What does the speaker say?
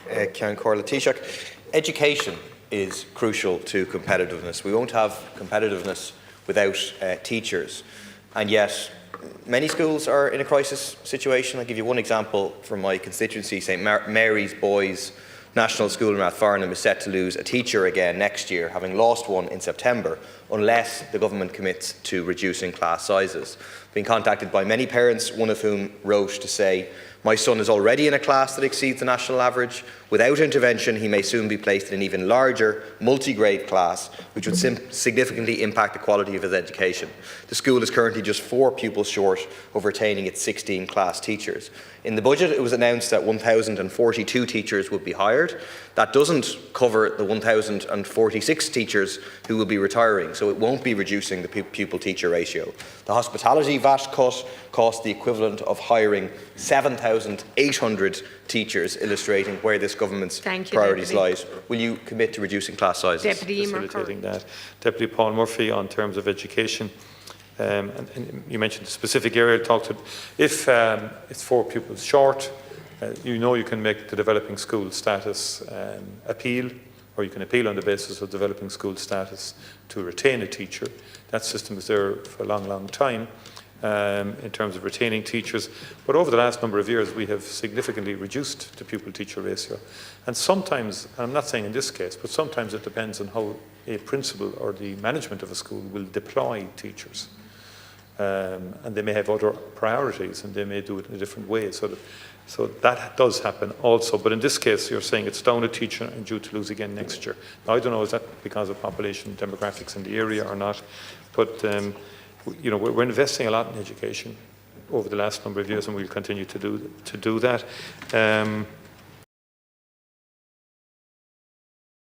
Ceann Comhairle Taoiseach. Education is crucial to competitiveness. We won't have competitiveness without teachers, and yet many schools are in a crisis situation. I'll give you one example from my constituency. St Mary's Boys National School in Rathfarnham is set to lose a teacher again next year, having lost one in September, unless the government commits to reducing class sizes. I've been contacted by many parents, one of whom wrote to say, "My son is already in a class that exceeds the national average. Without intervention, he may soon be placed in an even larger multi-grade class, which would significantly impact the quality of his education. The school is currently just 4 pupils short of retaining its 16 class teachers." In the budget, it was announced that 1,042 teachers would be hired. That doesn't cover the 1,046 teachers who will be retiring, so it won't be reducing the pupil-teacher ratio. The hospitality VAT cut cost the equivalent of hiring 7,800 teachers, illustrating where this government's priorities lie. Will you commit to reducing class sizes? Deputy facilitating that. Deputy Paul Murphy, on terms of education. And you mentioned a specific area. Talked to, if it's 4 pupils short, you can make the developing school status appeal, or you can appeal on the basis of developing school status to retain a teacher. That system is there for a long, long time in terms of retaining teachers. But over the last number of years, we have significantly reduced the pupil-teacher ratio. And sometimes, and I'm not saying in this case, but sometimes it depends on how a principal or the management of a school will deploy teachers. And they may have other priorities, and they may do it in a different way. So that does happen also. But in this case, you're saying it's down a teacher and due to lose again next year. Now, I don't know, is that because of population demographics in the area or not? But we're investing a lot in education over the last number of years, and we'll continue to do that.